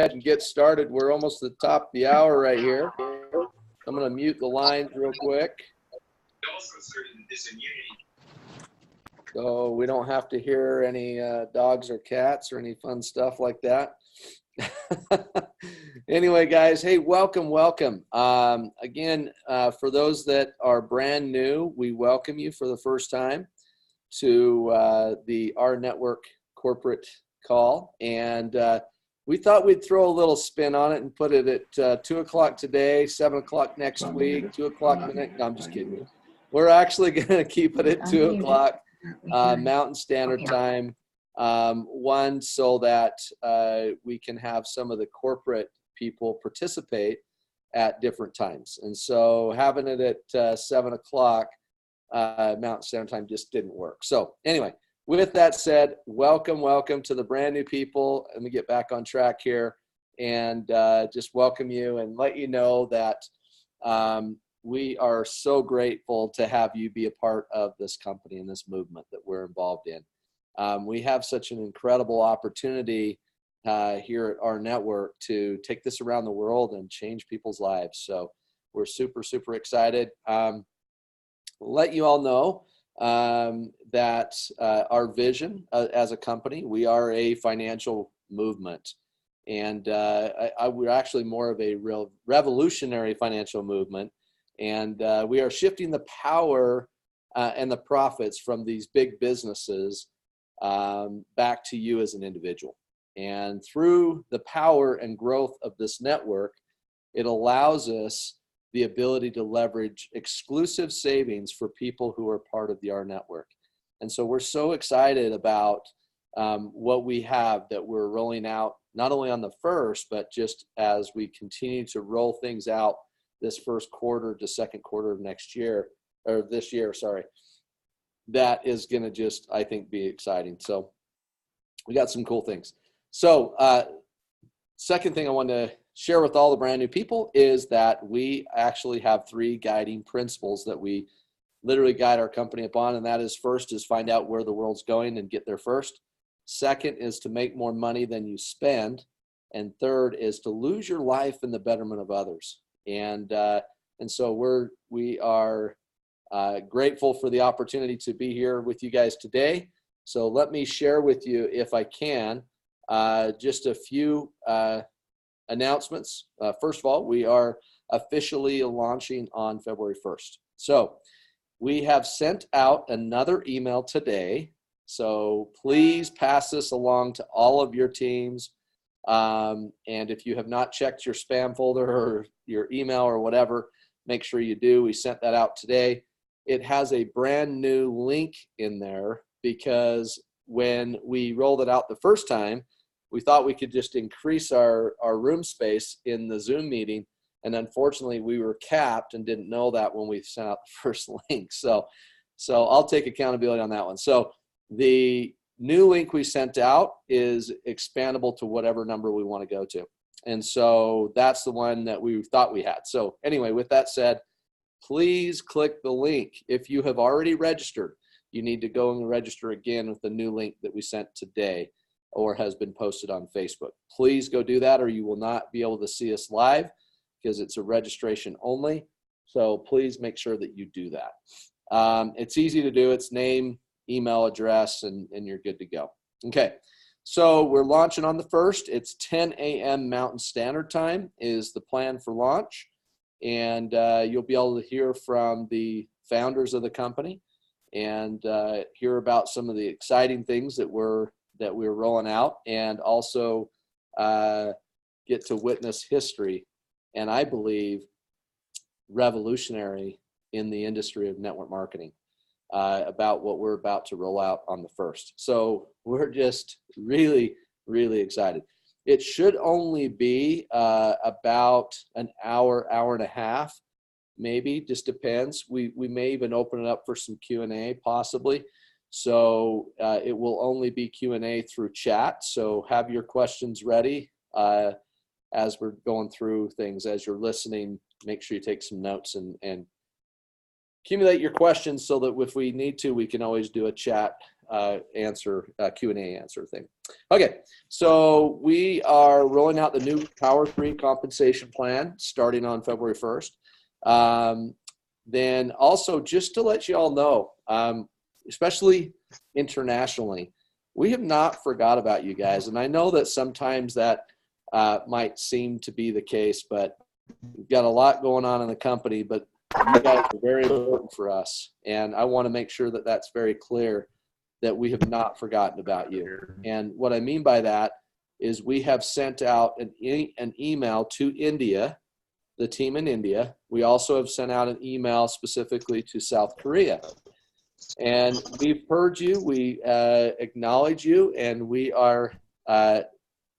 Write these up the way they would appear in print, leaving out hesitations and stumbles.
ahead and get started. We're almost at the top of the hour right here. I'm going to mute the lines real quick, so we don't have to hear any dogs or cats or any fun stuff like that. Anyway, guys, hey, welcome. Again, for those that are brand new, we welcome you for the first time to the rNetwork corporate call. And we thought we'd throw a little spin on it and put it at 2 o'clock today, 7 o'clock next week, 2 o'clock the next. No, I'm just kidding. We're actually going to keep it at 2 o'clock Mountain Standard Time. One, so that we can have some of the corporate people participate at different times. And so having it at 7 o'clock Mountain Standard Time just didn't work. So anyway, with that said, welcome to the brand new people. Let me get back on track here and just welcome you and let you know that we are so grateful to have you be a part of this company and this movement that we're involved in. We have such an incredible opportunity here at rNetwork to take this around the world and change people's lives. So we're super excited. Let you all know that our vision as a company, we are a financial movement. And we're actually more of a real revolutionary financial movement. And we are shifting the power and the profits from these big businesses back to you as an individual. And through the power and growth of this network, it allows us the ability to leverage exclusive savings for people who are part of the rNetwork. And so we're so excited about what we have that we're rolling out, not only on the first, but just as we continue to roll things out this first quarter to second quarter of next year, or this year, sorry. That is going to just, I think, be exciting. So we got some cool things. So second thing I want to share with all the brand new people is that we actually have 3 guiding principles that we literally guide our company upon. And that is, first is find out where the world's going and get there first. Second is to make more money than you spend. And third is to lose your life in the betterment of others. And so we are grateful for the opportunity to be here with you guys today. So let me share with you, if I can, just a few announcements. First of all, we are officially launching on February 1st. So we have sent out another email today. So please pass this along to all of your teams. And if you have not checked your spam folder or your email or whatever, make sure you do. We sent that out today. It has a brand new link in there because when we rolled it out the first time, we thought we could just increase our room space in the Zoom meeting. And unfortunately, we were capped and didn't know that when we sent out the first link. So I'll take accountability on that one. So the new link we sent out is expandable to whatever number we want to go to. And so that's the one that we thought we had. So anyway, with that said, please click the link. If you have already registered, you need to go and register again with the new link that we sent today or has been posted on Facebook. Please go do that or you will not be able to see us live because it's a registration only. So please make sure that you do that. It's easy to do. It's name, email address, and you're good to go. Okay, so we're launching on the 1st. It's 10 a.m. Mountain Standard Time is the plan for launch. And you'll be able to hear from the founders of the company and hear about some of the exciting things that we're rolling out, and also get to witness history, and I believe revolutionary in the industry of network marketing about what we're about to roll out on the 1st. So we're just really excited. It should only be about an hour and a half, maybe, just depends. We may even open it up for some Q&A possibly. So it will only be Q&A through chat. So have your questions ready as we're going through things. As you're listening, make sure you take some notes and accumulate your questions so that if we need to, we can always do a chat Q&A answer thing. Okay, so we are rolling out the new Power 3 compensation plan starting on February 1st. Then also, just to let you all know, especially internationally, we have not forgot about you guys. And I know that sometimes that might seem to be the case, but we've got a lot going on in the company, but you guys are very important for us. And I want to make sure that that's very clear, that we have not forgotten about you. And what I mean by that is we have sent out an email to India, the team in India. We also have sent out an email specifically to South Korea. And we've heard you, we acknowledge you, and we are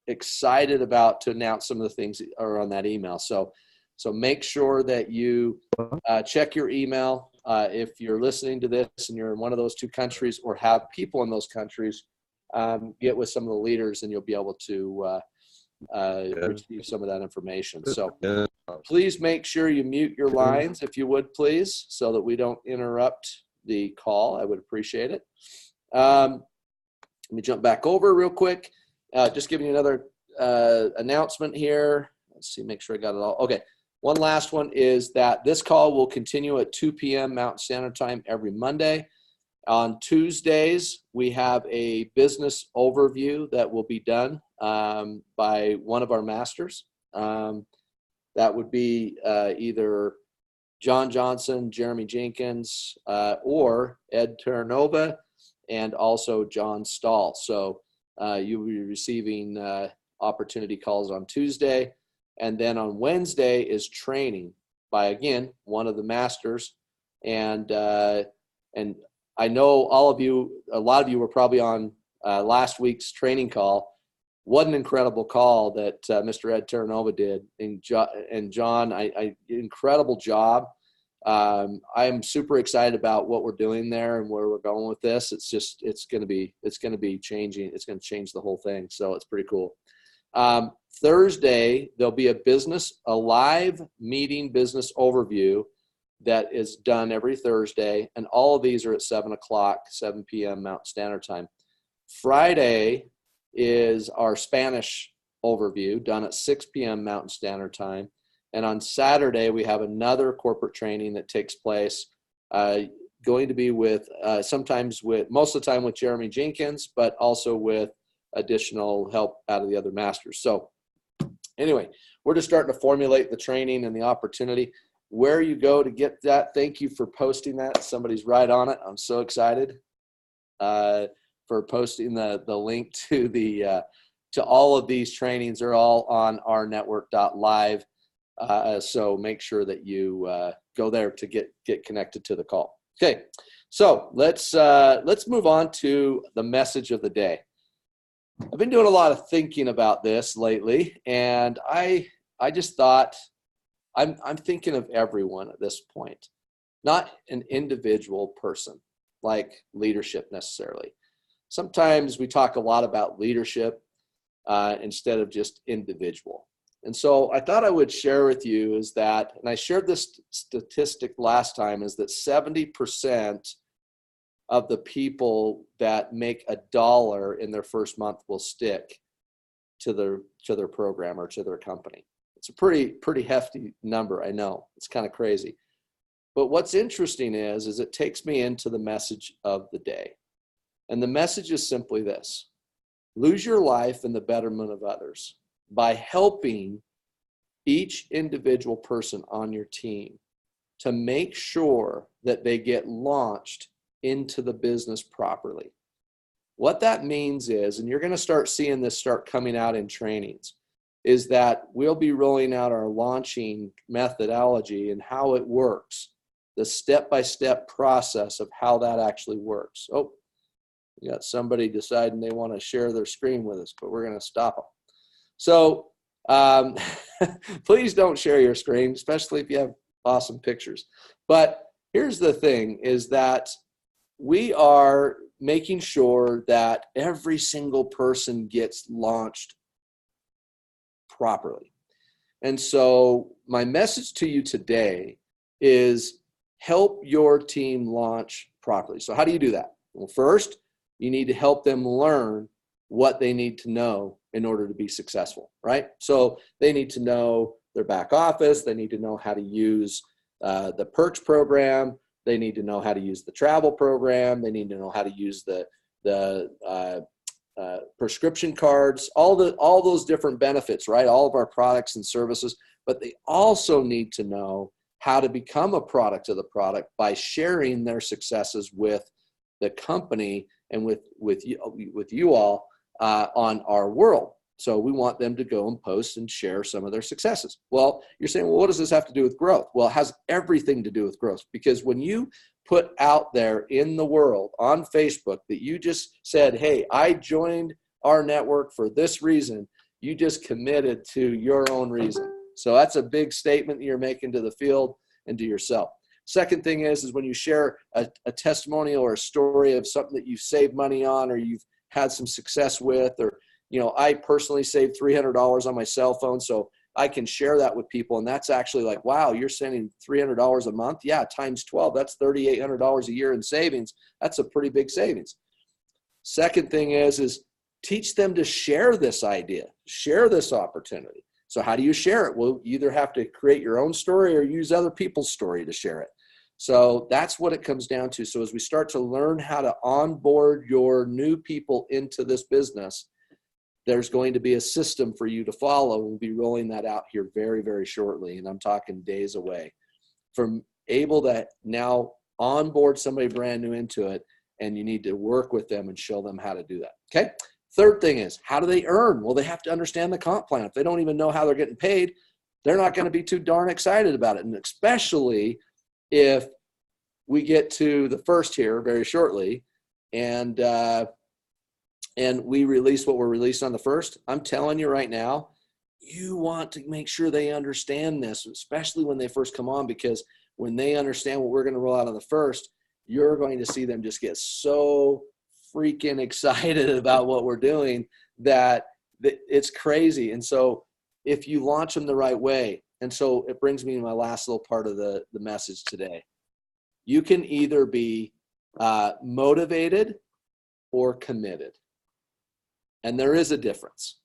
excited about to announce some of the things that are on that email. So make sure that you check your email. If you're listening to this and you're in one of those two countries or have people in those countries, get with some of the leaders and you'll be able to receive some of that information. So please make sure you mute your lines, if you would, please, so that we don't interrupt the call. I would appreciate it. Let me jump back over real quick. Just giving you another announcement here. Let's see, make sure I got it all. Okay. One last one is that this call will continue at 2 p.m. Mountain Standard Time every Monday. On Tuesdays, we have a business overview that will be done by one of our masters. That would be either John Johnson, Jeremy Jenkins, or Ed Terranova, and also John Stahl. So you will be receiving opportunity calls on Tuesday. And then on Wednesday is training by, again, one of the masters. And I know all of you, a lot of you were probably on last week's training call. What an incredible call that Mr. Ed Terranova did. And John, incredible job. I'm super excited about what we're doing there and where we're going with this. It's going to be changing. It's going to change the whole thing. So it's pretty cool. Thursday, there'll be a live meeting business overview that is done every Thursday. And all of these are at 7 p.m. Mountain Standard Time. Friday is our Spanish overview done at 6 p.m. Mountain Standard Time. And on Saturday, we have another corporate training that takes place, going to be with most of the time with Jeremy Jenkins, but also with additional help out of the other masters. So anyway, we're just starting to formulate the training and the opportunity. Where you go to get that, thank you for posting that. Somebody's right on it. I'm so excited for posting the link to all of these trainings. Are all on rNetwork.live. So make sure that you go there to get connected to the call. Okay, so let's move on to the message of the day. I've been doing a lot of thinking about this lately, and I just thought I'm thinking of everyone at this point, not an individual person like leadership necessarily. Sometimes we talk a lot about leadership instead of just individual. And so I thought I would share with you is that, and I shared this statistic last time, is that 70% of the people that make $1 in their first month will stick to their program or to their company. It's a pretty hefty number. I know it's kind of crazy, but what's interesting is it takes me into the message of the day. And the message is simply this: lose your life in the betterment of others by helping each individual person on your team to make sure that they get launched into the business properly. What that means is, and you're going to start seeing this start coming out in trainings, is that we'll be rolling out our launching methodology and how it works, the step-by-step process of how that actually works. Oh, we got somebody deciding they want to share their screen with us, but we're going to stop them. So please don't share your screen, especially if you have awesome pictures. But here's the thing, is that we are making sure that every single person gets launched properly. And so my message to you today is help your team launch properly. So how do you do that? Well, first, you need to help them learn what they need to know in order to be successful, right? So they need to know their back office. They need to know how to use the perks program. They need to know how to use the travel program. They need to know how to use the prescription cards, all those different benefits, right? All of our products and services, but they also need to know how to become a product of the product by sharing their successes with the company and with you all on our world. So we want them to go and post and share some of their successes. Well, you're saying, well, what does this have to do with growth? Well, it has everything to do with growth, because when you put out there in the world on Facebook that you just said, hey, I joined our network for this reason, you just committed to your own reason. So that's a big statement that you're making to the field and to yourself. Second thing is when you share a testimonial or a story of something that you've saved money on or you've had some success with, or, you know, I personally saved $300 on my cell phone, so I can share that with people. And that's actually like, wow, you're sending $300 a month? Yeah, times 12, that's $3,800 a year in savings. That's a pretty big savings. Second thing is teach them to share this idea, share this opportunity. So how do you share it? Well, you either have to create your own story or use other people's story to share it. So that's what it comes down to. So as we start to learn how to onboard your new people into this business, there's going to be a system for you to follow. We'll be rolling that out here very, very shortly. And I'm talking days away from able to now onboard somebody brand new into it. And you need to work with them and show them how to do that. Okay. Third thing is, how do they earn? Well, they have to understand the comp plan. If they don't even know how they're getting paid, they're not going to be too darn excited about it. And especially if we get to the first here very shortly and we release what we're released on the first, I'm telling you right now, you want to make sure they understand this, especially when they first come on, because when they understand what we're going to roll out on the first, you're going to see them just get so freaking excited about what we're doing that it's crazy. And so if you launch them the right way, and so it brings me to my last little part of the message today. You can either be motivated or committed. And there is a difference.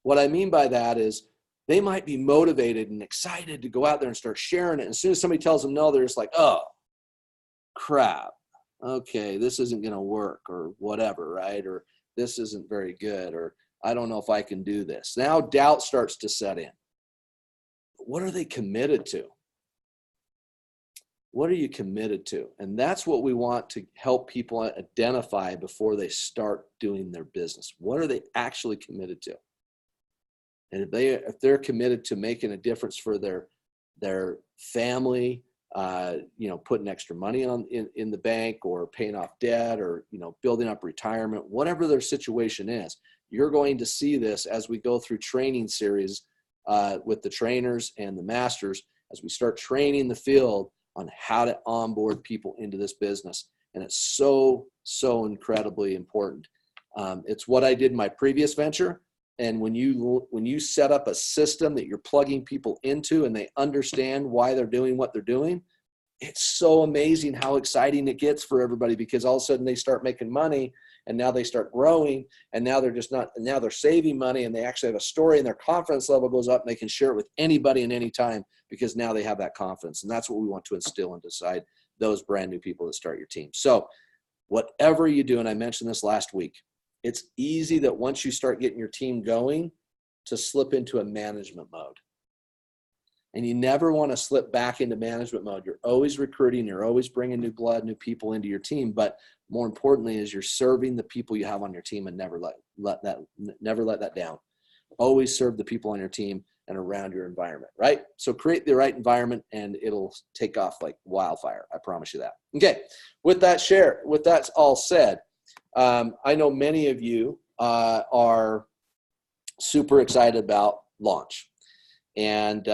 What I mean by that is they might be motivated and excited to go out there and start sharing it. And as soon as somebody tells them no, they're just like, oh, crap. Okay, this isn't going to work or whatever, right? Or this isn't very good, or I don't know if I can do this. Now doubt starts to set in. What are they committed to? What are you committed to? And that's what we want to help people identify before they start doing their business. What are they actually committed to? And if they're committed to making a difference for their family, putting extra money in the bank or paying off debt or, building up retirement, whatever their situation is, you're going to see this as we go through training series with the trainers and the masters, as we start training the field on how to onboard people into this business. And it's so, so incredibly important. It's what I did in my previous venture. And when you set up a system that you're plugging people into and they understand why they're doing what they're doing, it's so amazing how exciting it gets for everybody, because all of a sudden they start making money and now they start growing, and now they're saving money, and they actually have a story and their confidence level goes up and they can share it with anybody and any time, because now they have that confidence. And that's what we want to instill inside those brand new people that start your team. So whatever you do, and I mentioned this last week, it's easy that once you start getting your team going to slip into a management mode. And you never want to slip back into management mode. You're always recruiting. You're always bringing new blood, new people into your team. But more importantly is you're serving the people you have on your team, and never let that down. Always serve the people on your team and around your environment, right? So create the right environment and it'll take off like wildfire. I promise you that. Okay. With that all said, I know many of you are super excited about launch. And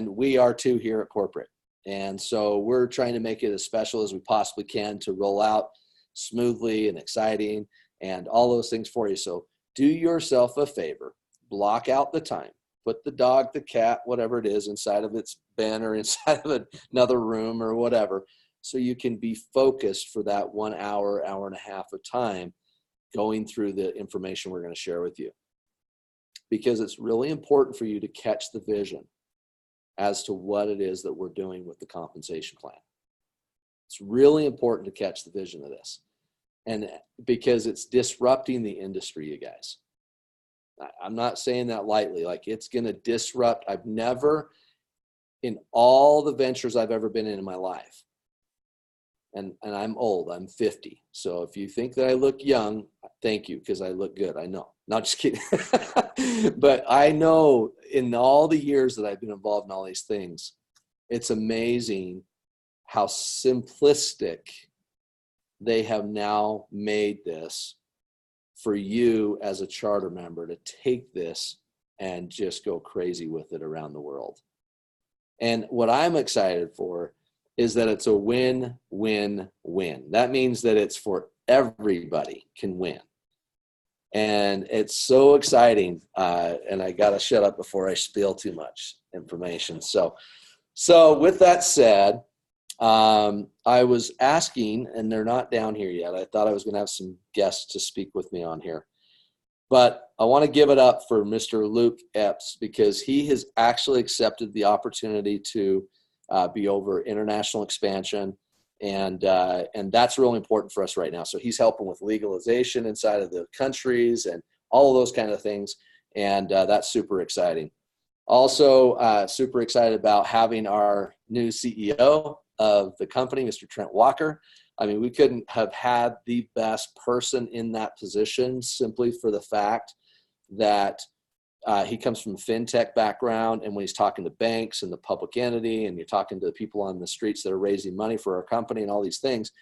we are too here at Corporate. And so we're trying to make it as special as we possibly can to roll out smoothly and exciting and all those things for you. So do yourself a favor, block out the time, put the dog, the cat, whatever it is, inside of its bin or inside of another room or whatever, so you can be focused for that 1 hour, hour and a half of time going through the information we're going to share with you, because it's really important for you to catch the vision as to what it is that we're doing with the compensation plan. It's really important to catch the vision of this, and because it's disrupting the industry, you guys. I'm not saying that lightly. Like, it's going to disrupt. I've never, in all the ventures I've ever been in my life, and I'm old, I'm 50. So if you think that I look young, thank you, because I look good. I know. Not just kidding. But I know in all the years that I've been involved in all these things, it's amazing how simplistic they have now made this for you as a charter member to take this and just go crazy with it around the world. And what I'm excited for is that it's a win-win-win. That means that it's for everybody can win. And it's so exciting. And I got to shut up before I spill too much information. So with that said, I was asking, and they're not down here yet. I thought I was going to have some guests to speak with me on here. But I want to give it up for Mr. Luke Epps, because he has actually accepted the opportunity to be over international expansion. And that's really important for us right now. So he's helping with legalization inside of the countries and all of those kind of things. And that's super exciting. Also, super excited about having our new CEO of the company, Mr. Trent Walker. I mean, we couldn't have had the best person in that position, simply for the fact that he comes from a fintech background, and when he's talking to banks and the public entity, and you're talking to the people on the streets that are raising money for our company and all these things,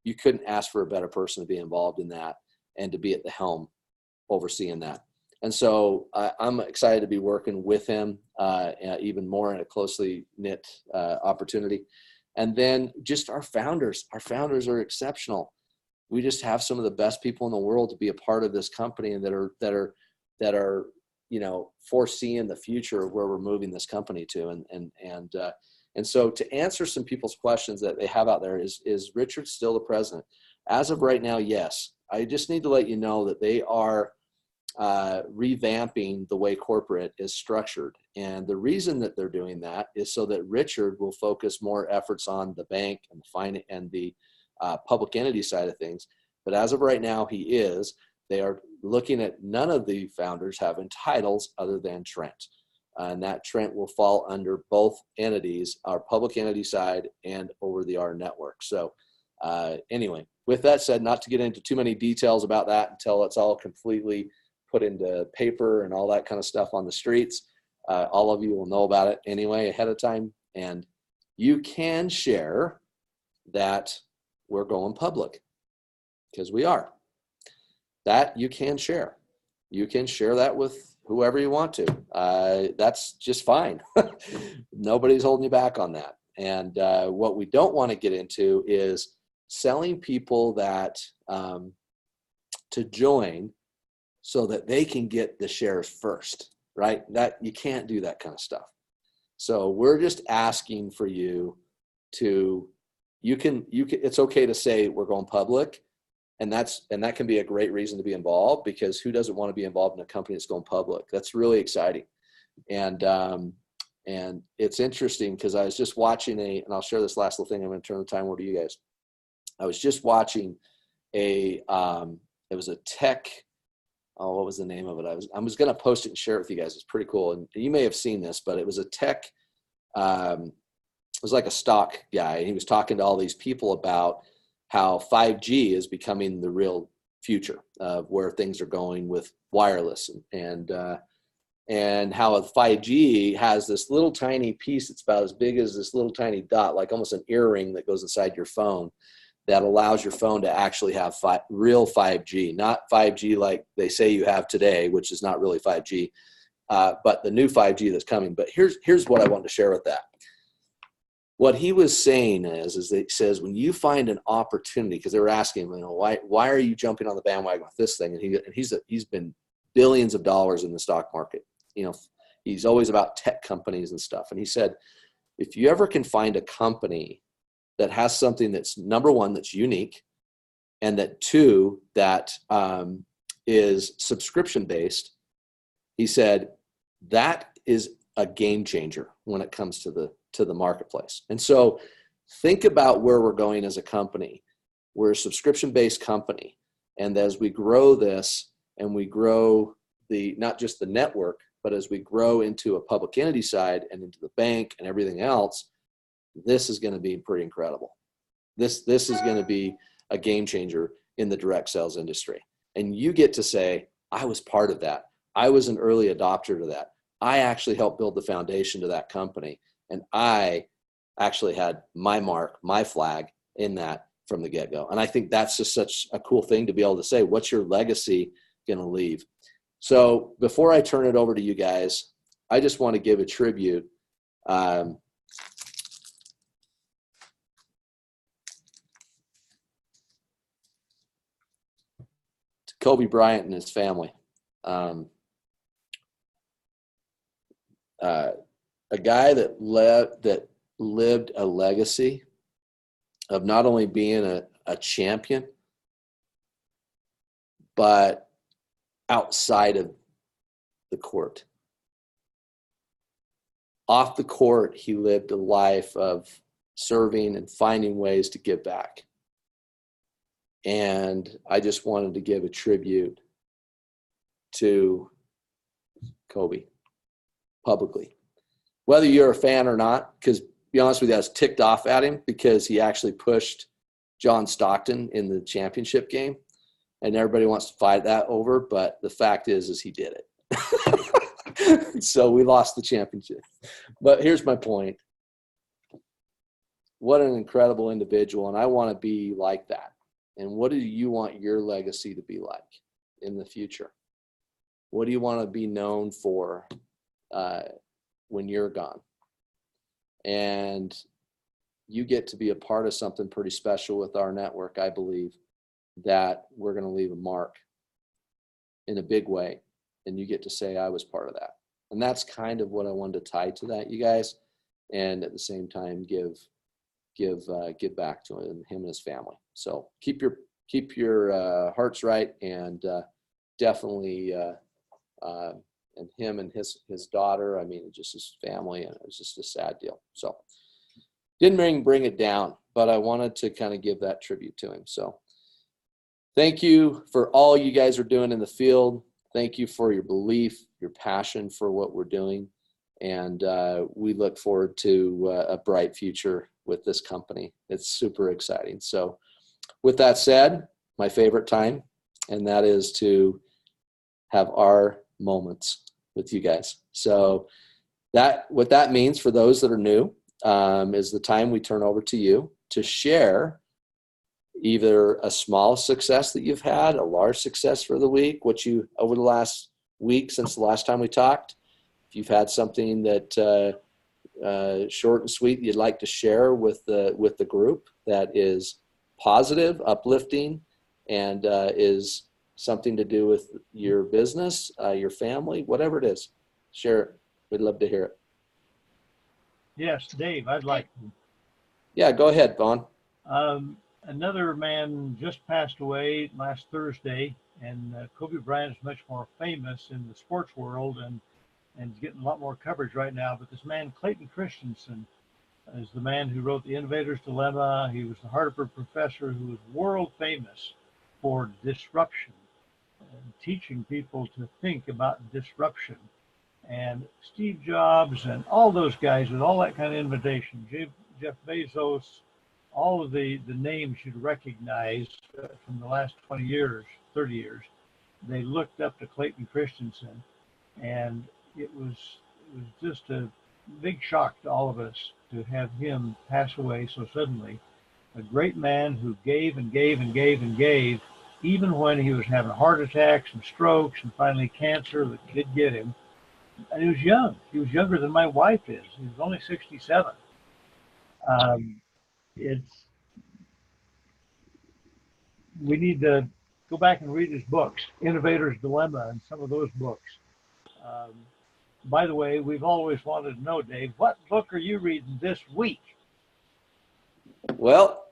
you couldn't ask for a better person to be involved in that and to be at the helm overseeing that. And so I'm excited to be working with him even more in a closely knit opportunity. And then just our founders are exceptional. We just have some of the best people in the world to be a part of this company, and that are foreseeing the future of where we're moving this company to. And so to answer some people's questions that they have out there, is Richard still the president? As of right now, yes. I just need to let you know that they are revamping the way corporate is structured. And the reason that they're doing that is so that Richard will focus more efforts on the bank and the public entity side of things. But as of right now, they are looking at none of the founders having titles other than Trent. And that Trent will fall under both entities, our public entity side and over the rNetwork. So anyway, with that said, not to get into too many details about that until it's all completely put into paper and all that kind of stuff on the streets. All of you will know about it anyway ahead of time. And you can share that we're going public, because we are. That you can share. You can share that with whoever you want to. That's just fine. Nobody's holding you back on that. And what we don't want to get into is selling people that to join so that they can get the shares first, right? That you can't do that kind of stuff. So we're just asking for you to, it's okay to say we're going public. And that can be a great reason to be involved, because who doesn't want to be involved in a company that's going public? That's really exciting. And it's interesting, because I was just watching and I'll share this last little thing. I'm going to turn the time over to you guys. I was just watching it was a tech, what was the name of it? I was going to post it and share it with you guys. It's pretty cool. And you may have seen this, but it was a tech, it was like a stock guy. And he was talking to all these people about how 5G is becoming the real future of where things are going with wireless, and how 5G has this little tiny piece that's about as big as this little tiny dot, like almost an earring that goes inside your phone, that allows your phone to actually have real 5G, not 5G like they say you have today, which is not really 5G, but the new 5G that's coming. But here's what I wanted to share with that. What he was saying is that he says, when you find an opportunity, because they were asking him, why are you jumping on the bandwagon with this thing? And he's been billions of dollars in the stock market. He's always about tech companies and stuff. And he said, if you ever can find a company that has something that's, number one, that's unique, and that 2, that is subscription based, he said that is a game changer when it comes to the marketplace. And so think about where we're going as a company. We're a subscription based company, and as we grow this and we grow not just the network, but as we grow into a public entity side and into the bank and everything else, this is going to be pretty incredible. This is going to be a game changer in the direct sales industry. And you get to say, I was part of that. I was an early adopter to that. I actually helped build the foundation to that company. And I actually had my mark, my flag in that from the get-go. And I think that's just such a cool thing to be able to say, what's your legacy going to leave? So before I turn it over to you guys, I just want to give a tribute to Kobe Bryant and his family. A guy that lived a legacy of not only being a champion, but outside of the court. Off the court, he lived a life of serving and finding ways to give back. And I just wanted to give a tribute to Kobe publicly. Whether you're a fan or not, because to be honest with you, I was ticked off at him because he actually pushed John Stockton in the championship game. And everybody wants to fight that over, but the fact is he did it. So we lost the championship. But here's my point. What an incredible individual, and I want to be like that. And what do you want your legacy to be like in the future? What do you want to be known for when you're gone? And you get to be a part of something pretty special with our network, I believe, that we're going to leave a mark in a big way. And you get to say, I was part of that. And that's kind of what I wanted to tie to that, you guys. And at the same time, give back to him and his family. So keep your hearts right, and definitely and him and his daughter. I mean, just his family, and it was just a sad deal. So didn't bring it down, but I wanted to kind of give that tribute to him. So thank you for all you guys are doing in the field. Thank you for your belief, your passion for what we're doing, and we look forward to a bright future with this company. It's super exciting. So with that said, my favorite time, and that is to have our moments with you guys. So what that means for those that are new is the time we turn over to you to share either a small success that you've had, a large success for the week, what you over the last week since the last time we talked. If you've had something that short and sweet you'd like to share with the group that is positive, uplifting, and is something to do with your business, your family, whatever it is, share it. We'd love to hear it. Yes, Dave, I'd like to. Yeah, go ahead, Vaughn. Another man just passed away last Thursday, and Kobe Bryant is much more famous in the sports world and getting a lot more coverage right now. But this man, Clayton Christensen, is the man who wrote The Innovator's Dilemma. He was the Harvard professor who was world famous for disruption and teaching people to think about disruption. And Steve Jobs and all those guys with all that kind of innovation, Jeff Bezos, all of the names you'd recognize from the last 20 years, 30 years, they looked up to Clayton Christensen, and it was just a big shock to all of us to have him pass away so suddenly. A great man who gave and gave and gave and gave, even when he was having heart attacks and strokes and finally cancer that did get him. And he was young. He was younger than my wife is. He was only 67. We need to go back and read his books, Innovator's Dilemma and some of those books. By the way, we've always wanted to know, Dave, what book are you reading this week? Well,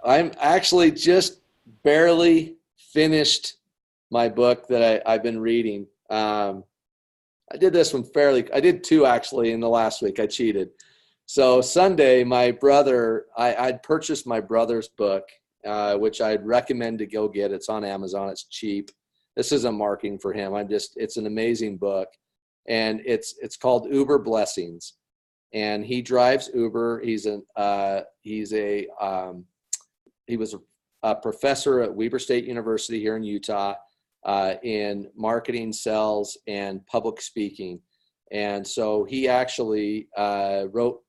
I'm actually just barely finished my book that I've been reading. I did this one I did two actually in the last week. I cheated. So Sunday, my brother, I'd purchased my brother's book, which I'd recommend to go get. It's on Amazon. It's cheap. This isn't marketing for him. It's an amazing book. And it's called Uber Blessings. And he drives Uber. He was a professor at Weber State University here in Utah in marketing, sales, and public speaking. And so he actually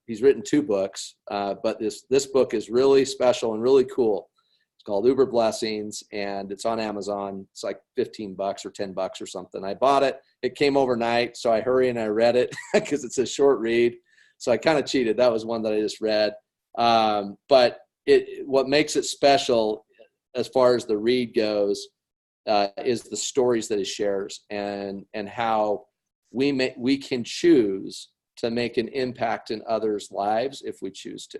he's written two books, but this book is really special and really cool. It's called Uber Blessings, and it's on Amazon. It's like $15 or $10 or something. I bought it. It came overnight, so I hurried and I read it because it's a short read. So I kind of cheated. That was one that I just read. But what makes it special as far as the read goes is the stories that he shares and how we can choose to make an impact in others' lives if we choose to.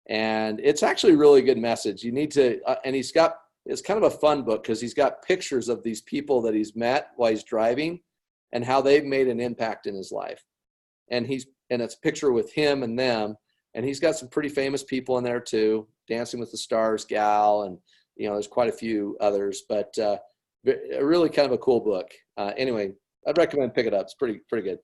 And it's actually a really good message. You need to, and it's kind of a fun book because he's got pictures of these people that he's met while he's driving and how they've made an impact in his life. And it's a picture with him and them. And he's got some pretty famous people in there too, Dancing with the Stars gal, and there's quite a few others, but a really kind of a cool book. Anyway, I'd recommend pick it up. It's pretty good.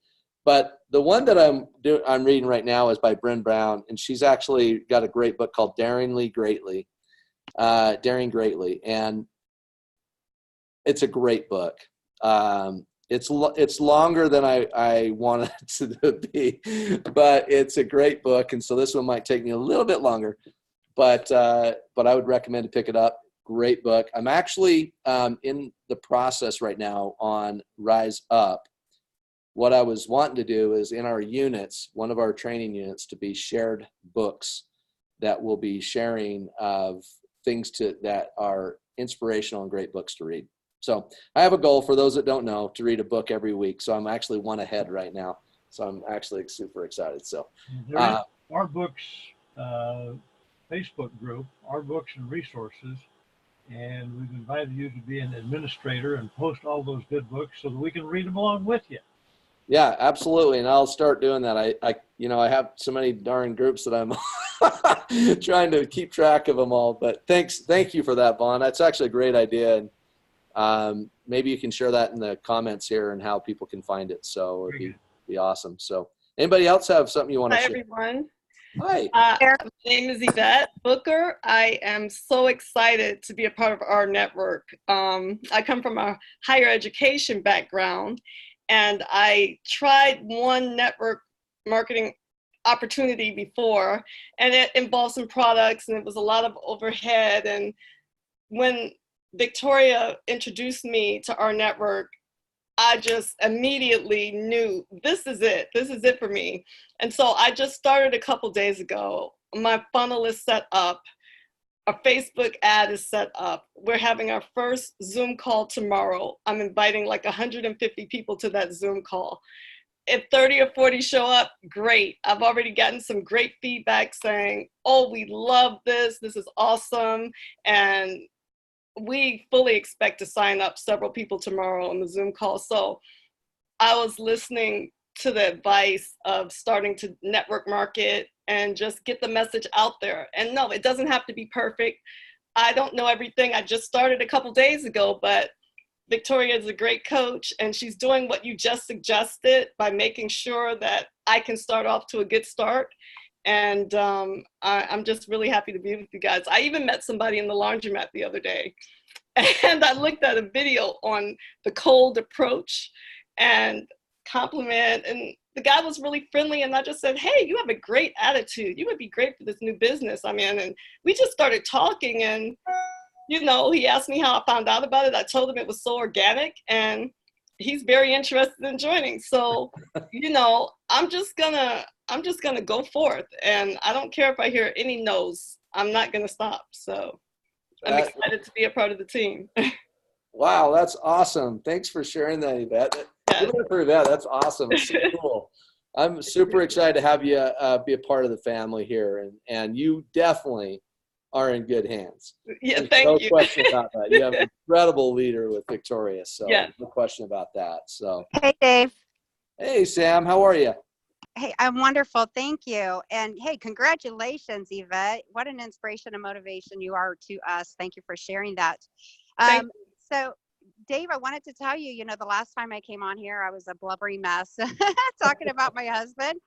But the one that I'm reading right now is by Bryn Brown, and she's actually got a great book called Daring Greatly, and it's a great book. It's longer than I wanted it to be, but it's a great book, and so this one might take me a little bit longer, but I would recommend to pick it up. Great book. I'm actually in the process right now on Rise Up. What I was wanting to do is in our units, one of our training units, to be shared books that will be sharing of things that are inspirational and great books to read. So I have a goal, for those that don't know, to read a book every week. So I'm actually one ahead right now. So I'm actually super excited. So our books Facebook group, Our Books and Resources, and we've invited you to be an administrator and post all those good books so that we can read them along with you. Yeah, absolutely. And I'll start doing that. I have so many darn groups that I'm trying to keep track of them all. But thank you for that, Vaughn. That's actually a great idea. And maybe you can share that in the comments here and how people can find it. So it'd be awesome. So anybody else have something you want to share? Hi, everyone. Hi. My name is Yvette Booker. I am so excited to be a part of our network. I come from a higher education background, and I tried one network marketing opportunity before, and it involved some products, and it was a lot of overhead. And when Victoria introduced me to our network, I just immediately knew this is it for me. And so I just started a couple days ago. My funnel is set up. Our Facebook ad is set up. We're having our first Zoom call tomorrow. I'm inviting like 150 people to that Zoom call. If 30 or 40 show up, great. I've already gotten some great feedback saying, oh, we love this. This is awesome. And we fully expect to sign up several people tomorrow on the Zoom call. So I was listening to the advice of starting to network market and just get the message out there. And no, it doesn't have to be perfect. I don't know everything. I just started a couple days ago, but Victoria is a great coach, and she's doing what you just suggested by making sure that I can start off to a good start. And I'm just really happy to be with you guys. I even met somebody in the laundromat the other day, and I looked at a video on the cold approach and compliment, and the guy was really friendly, and I just said, hey, you have a great attitude. You would be great for this new business I'm in. And we just started talking, and he asked me how I found out about it. I told him it was so organic, and he's very interested in joining. So, I'm just gonna go forth, and I don't care if I hear any no's. I'm not gonna stop. So I'm excited to be a part of the team. Wow, that's awesome. Thanks for sharing that, Yvette. Yes. That's awesome. It's so cool. I'm super excited to have you be a part of the family here, and you definitely are in good hands. Yeah, There's thank no you. question about that. You have an incredible leader with Victoria, so Yes. no question about that. So, Hey, Dave. hey, Sam, how are you? Hey, I'm wonderful. Thank you. And hey, congratulations, Yvette. What an inspiration and motivation you are to us. Thank you for sharing that. Thank So, Dave, I wanted to tell you, the last time I came on here, I was a blubbery mess talking about my husband.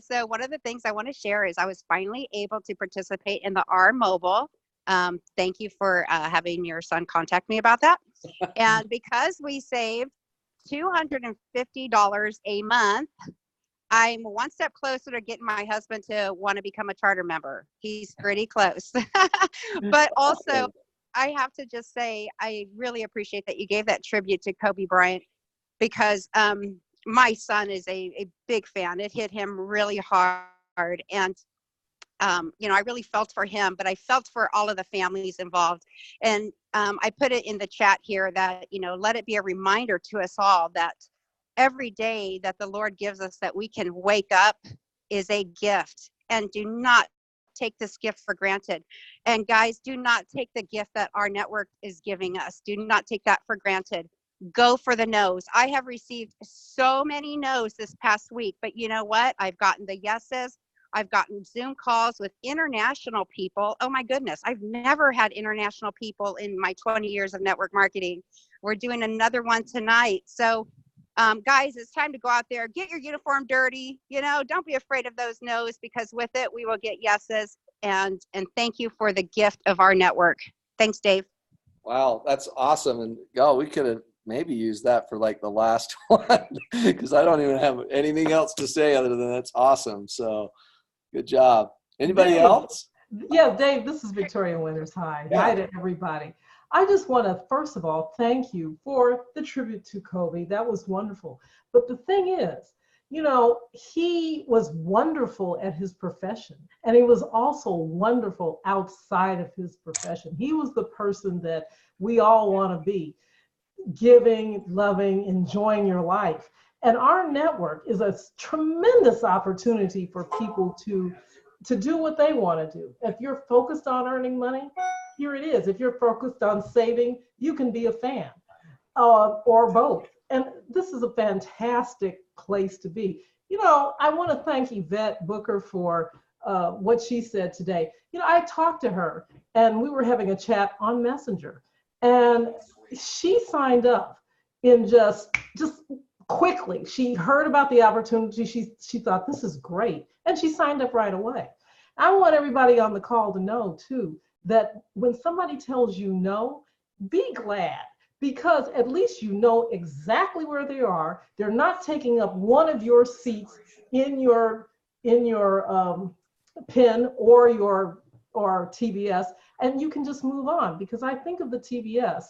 So one of the things I want to share is I was finally able to participate in the R Mobile. Thank you for having your son contact me about that. And because we saved $250 a month, I'm one step closer to getting my husband to want to become a charter member. He's pretty close. But also, I have to just say, I really appreciate that you gave that tribute to Kobe Bryant, because my son is a big fan. It hit him really hard. And, I really felt for him, but I felt for all of the families involved. And I put it in the chat here that, let it be a reminder to us all that every day that the Lord gives us that we can wake up is a gift, and do not take this gift for granted. And guys, do not take the gift that our network is giving us. Do not take that for granted. Go for the no's. I have received so many no's this past week, but you know what? I've gotten the yeses. I've gotten Zoom calls with international people. Oh my goodness. I've never had international people in my 20 years of network marketing. We're doing another one tonight. So guys, it's time to go out there, get your uniform dirty. Don't be afraid of those no's, because with it, we will get yeses. And thank you for the gift of our network. Thanks, Dave. Wow, that's awesome. And we could have maybe used that for like the last one, because I don't even have anything else to say other than that's awesome. So good job. Anybody else? Yeah, Dave, this is Victoria Winters. Hi. Yeah. Hi to everybody. I just want to, first of all, thank you for the tribute to Kobe. That was wonderful. But the thing is, he was wonderful at his profession, and he was also wonderful outside of his profession. He was the person that we all want to be, giving, loving, enjoying your life. And our network is a tremendous opportunity for people to do what they want to do. If you're focused on earning money, here it is. If you're focused on saving, you can be a fan, or both. And this is a fantastic place to be. I want to thank Yvette Booker for what she said today. I talked to her, and we were having a chat on Messenger, and she signed up in just quickly. She heard about the opportunity. She thought, this is great, and she signed up right away. I want everybody on the call to know too that when somebody tells you no, be glad, because at least you know exactly where they are. They're not taking up one of your seats in your PIN or TBS, and you can just move on. Because I think of the TBS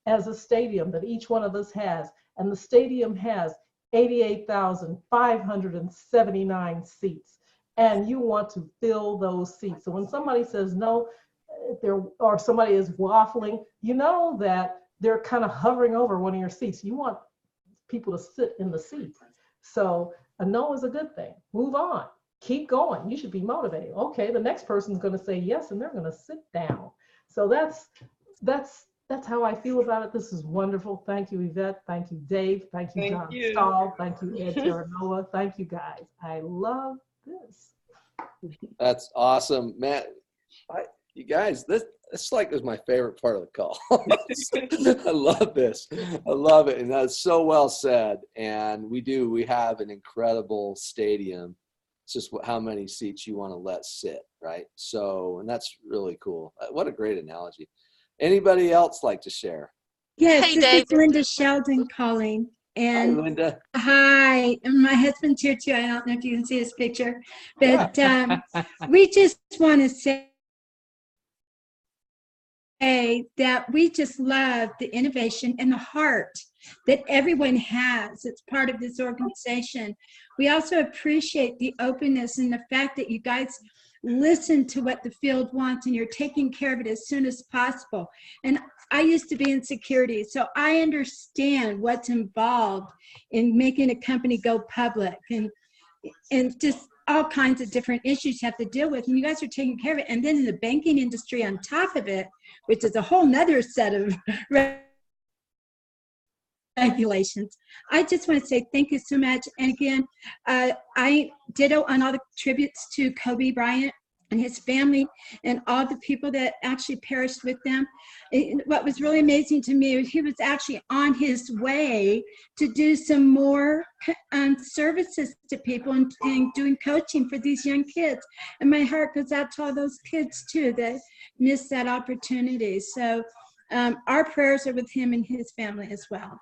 as a stadium that each one of us has, and the stadium has 88,579 seats, and you want to fill those seats. So when somebody says no, or somebody is waffling, that they're kind of hovering over one of your seats. You want people to sit in the seat. So a no is a good thing. Move on. Keep going. You should be motivated. Okay, the next person's going to say yes, and they're going to sit down. So that's how I feel about it. This is wonderful. Thank you, Yvette. Thank you, Dave. Thank you, John Stahl. Thank you, Ed Terranova. Thank you, guys. I love this. That's awesome, Matt. You guys, this is my favorite part of the call. I love this. I love it. And that's so well said. And we have an incredible stadium. It's just how many seats you want to let sit, right? So, and that's really cool. What a great analogy. Anybody else like to share? Yes, Hey, this Dave. is Linda Sheldon calling. And Hi, Linda. hi, and my husband's here too. I don't know if you can see his picture, but we just want to say that we just love the innovation and the heart that everyone has. It's part of this organization. We also appreciate the openness and the fact that you guys listen to what the field wants, and you're taking care of it as soon as possible. And I used to be in security, so I understand what's involved in making a company go public. And just all kinds of different issues you have to deal with, and you guys are taking care of it. And then in the banking industry on top of it, which is a whole nother set of regulations. I just want to say thank you so much. And again, I ditto on all the tributes to Kobe Bryant and his family and all the people that actually perished with them. What was really amazing to me, he was actually on his way to do some more services to people and doing coaching for these young kids. And my heart goes out to all those kids too that missed that opportunity. So our prayers are with him and his family as well.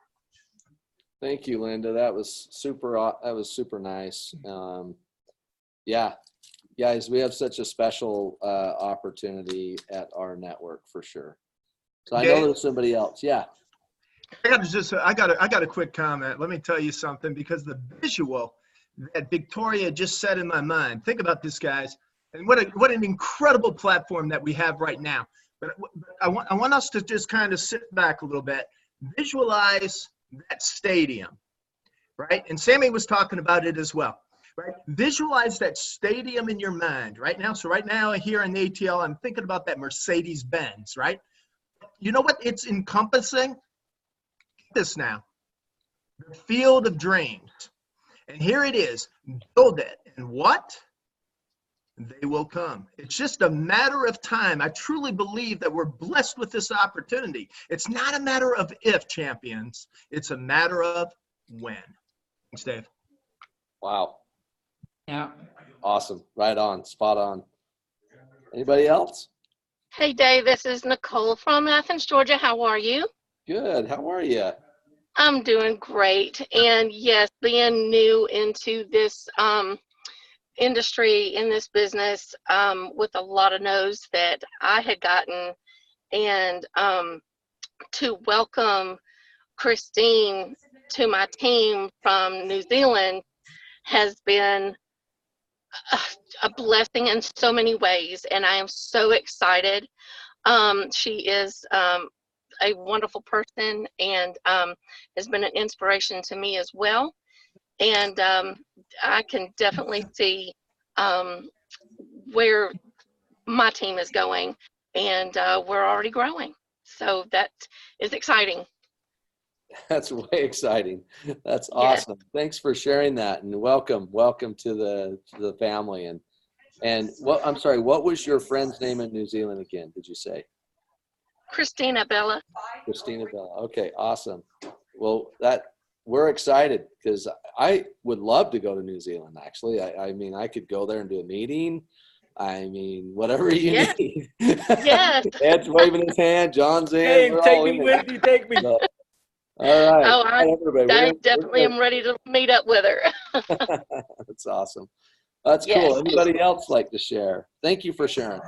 Thank you, Linda. That was super nice. Yeah, guys, we have such a special opportunity at our network for sure. So I know there's somebody else. Yeah. I got a quick comment. Let me tell you something, because the visual that Victoria just said in my mind. Think about this, guys, and what an incredible platform that we have right now. But I want us to just kind of sit back a little bit, visualize that stadium, right? And Sammy was talking about it as well, right? Visualize that stadium in your mind right now. So right now here in the ATL, I'm thinking about that Mercedes-Benz, right? You know what it's encompassing? Get this now, the field of dreams. And here it is, build it. And what? They will come. It's just a matter of time. I truly believe that we're blessed with this opportunity. It's not a matter of if, champions. It's a matter of when. Thanks, Dave. Wow. Yeah. Awesome. Right on. Spot on. Anybody else? Hey, Dave, this is Nicole from Athens, Georgia. How are you? Good. How are you? I'm doing great. And yes, being new into this industry, in this business, with a lot of no's that I had gotten, and to welcome Christine to my team from New Zealand has been a blessing in so many ways, and I am so excited. She is a wonderful person, and has been an inspiration to me as well. And I can definitely see where my team is going, and we're already growing. So that is exciting. That's way exciting. That's awesome. Yes. Thanks for sharing that, and welcome to the family. And what, I'm sorry, what was your friend's name in New Zealand again? Did you say? Christina Bella. Christina Bella. Okay, awesome. Well, we're excited because I would love to go to New Zealand. Actually, I mean, I could go there and do a meeting. I mean, whatever you need. Yes. Ed's waving his hand. John's in. Hey, take me with you. Take me. So, all right. Oh, I definitely am ready to meet up with her. That's awesome. That's cool. Anybody else like to share? Thank you for sharing.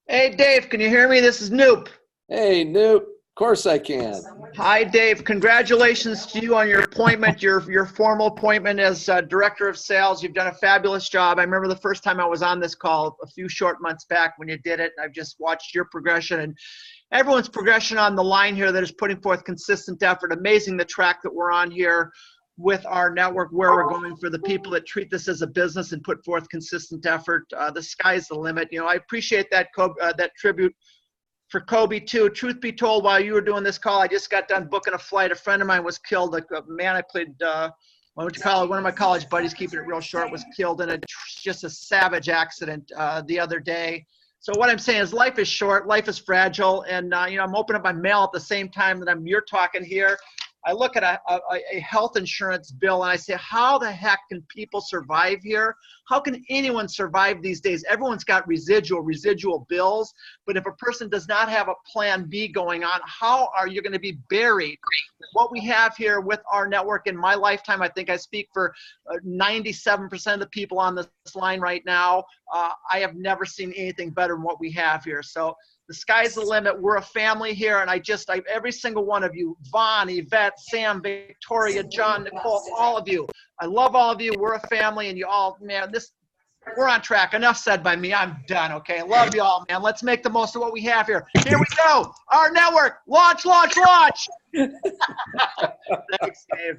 Hey, Dave, can you hear me? This is Noop. Hey, Noop. Of course I can. Hi, Dave. Congratulations to you on your appointment, your formal appointment as Director of Sales. You've done a fabulous job. I remember the first time I was on this call a few short months back when you did it. I've just watched your progression and everyone's progression on the line here that is putting forth consistent effort. Amazing the track that we're on here with our network, where we're going for the people that treat this as a business and put forth consistent effort. The sky's the limit. You know, I appreciate that tribute for Kobe too. Truth be told, while you were doing this call, I just got done booking a flight. A friend of mine was killed. A man I played, one of my college buddies, keeping it real short, was killed in just a savage accident the other day. So what I'm saying is life is short, life is fragile, and you know, I'm opening up my mail at the same time that you're talking here. I look at a health insurance bill and I say, how the heck can people survive here? How can anyone survive these days? Everyone's got residual bills, but if a person does not have a plan B going on, how are you going to be buried? What we have here with our network in my lifetime, I think I speak for 97% of the people on this line right now. I have never seen anything better than what we have here. So the sky's the limit. We're a family here, and every single one of you, Vaughn, Yvette, Sam, Victoria, John, Nicole, all of you. I love all of you. We're a family, and you all, man, we're on track. Enough said by me. I'm done, okay? Love you all, man. Let's make the most of what we have here. Here we go. Our network. Launch, launch, launch. Thanks, Dave.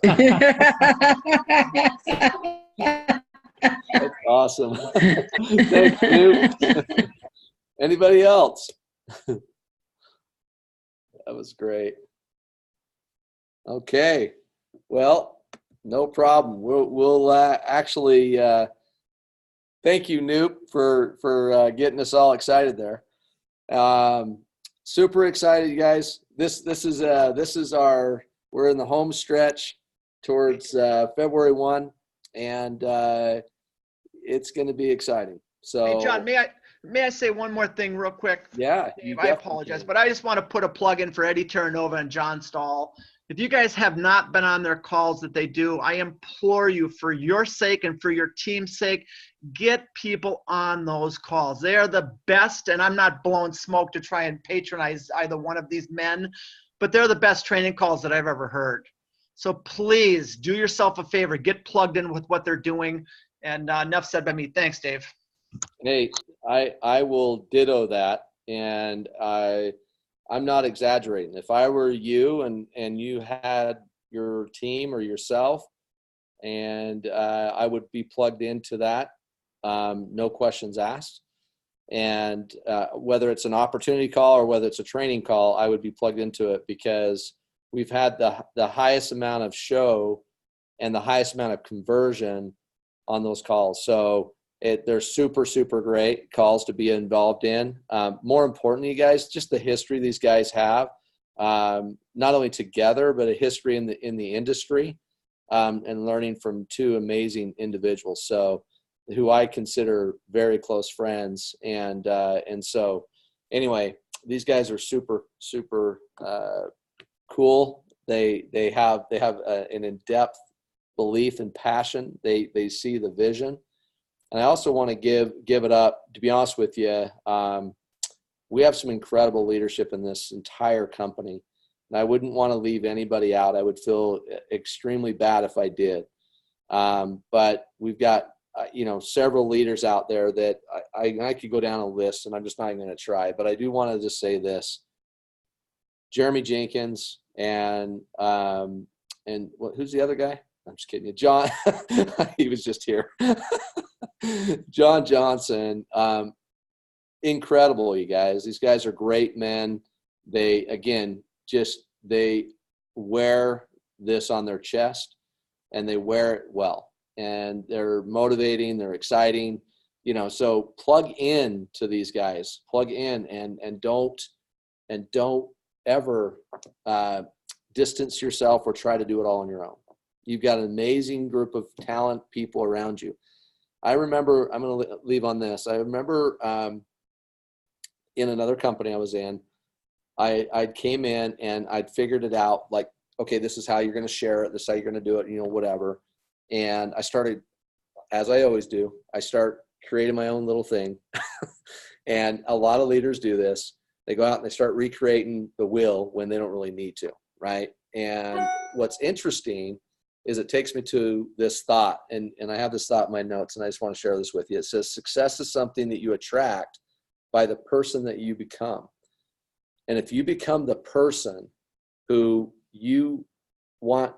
Awesome. Thanks, Snoop. Anybody else? That was great. Okay. Well, no problem. We'll actually thank you, Noop, for getting us all excited there. Super excited, you guys. This is we're in the home stretch towards February 1, and it's going to be exciting. So, hey, John, may I say one more thing real quick? Yeah, Dave, I apologize, but I just want to put a plug in for Eddie Terranova and John Stahl. If you guys have not been on their calls that they do, I implore you, for your sake and for your team's sake, get people on those calls. They are the best, and I'm not blowing smoke to try and patronize either one of these men, but they're the best training calls that I've ever heard. So please do yourself a favor, get plugged in with what they're doing. And enough said by me. Thanks, Dave. Hey, I will ditto that, and I'm not exaggerating. If I were you and you had your team or yourself, and I would be plugged into that, no questions asked. And whether it's an opportunity call or whether it's a training call, I would be plugged into it, because we've had the highest amount of show and the highest amount of conversion on those calls. So they're super, super great calls to be involved in. More importantly, you guys, just the history these guys have, not only together, but a history in the industry, and learning from two amazing individuals. So, who I consider very close friends. And so anyway, these guys are super, super cool. They have an in-depth belief and passion. They see the vision. And I also want to give it up, to be honest with you. We have some incredible leadership in this entire company, and I wouldn't want to leave anybody out. I would feel extremely bad if I did. But we've got several leaders out there that I could go down a list, and I'm just not even going to try. But I do want to just say this: Jeremy Jenkins and who's the other guy? I'm just kidding you, John. He was just here. John Johnson. Incredible, you guys. These guys are great men. They wear this on their chest, and they wear it well. And they're motivating, they're exciting, so plug in to these guys, plug in, and don't ever distance yourself or try to do it all on your own. You've got an amazing group of talent people around you. I remember, I'm going to leave on this. I remember in another company I was in, I came in and I'd figured it out, like, okay, this is how you're going to share it. This is how you're going to do it, whatever. And I started, as I always do, I start creating my own little thing. And a lot of leaders do this. They go out and they start recreating the wheel when they don't really need to, right? And what's interesting is it takes me to this thought, and I have this thought in my notes, and I just want to share this with you. It says, success is something that you attract by the person that you become. And if you become the person who you want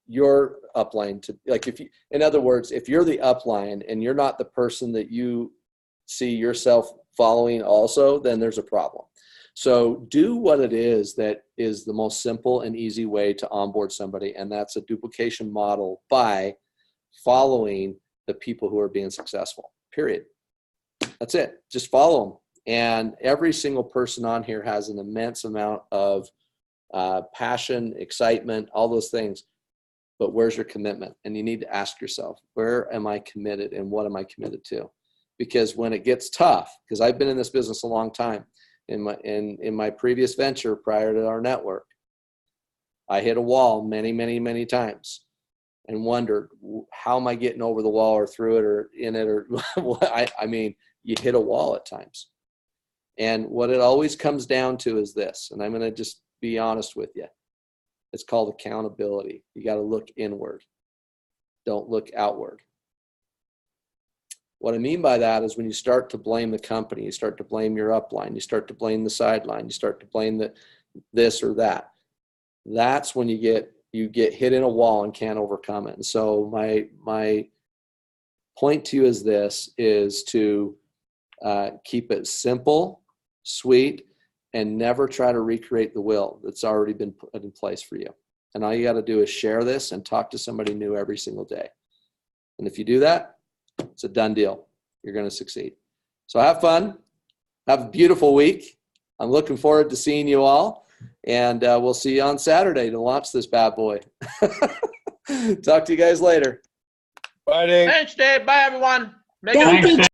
your upline to, like, in other words, if you're the upline and you're not the person that you see yourself following also, then there's a problem. So do what it is that is the most simple and easy way to onboard somebody, and that's a duplication model by following the people who are being successful, period. That's it. Just follow them. And every single person on here has an immense amount of passion, excitement, all those things. But where's your commitment? And you need to ask yourself, where am I committed and what am I committed to? Because when it gets tough, because I've been in this business a long time, in my previous venture prior to rNetwork, I hit a wall many, many, many times and wondered, how am I getting over the wall or through it or in it? Or I mean, you hit a wall at times. And what it always comes down to is this, and I'm going to just be honest with you. It's called accountability. You got to look inward. Don't look outward. What I mean by that is when you start to blame the company, you start to blame your upline, you start to blame the sideline, you start to blame this or that. That's when you get hit in a wall and can't overcome it. And so my point to you as this is to keep it simple, sweet, and never try to recreate the wheel that's already been put in place for you. And all you got to do is share this and talk to somebody new every single day. And if you do that, it's a done deal. You're going to succeed. So have fun. Have a beautiful week. I'm looking forward to seeing you all. And we'll see you on Saturday to launch this bad boy. Talk to you guys later. Bye, Dave. Thanks, Dave. Bye, everyone. Make Thank it you.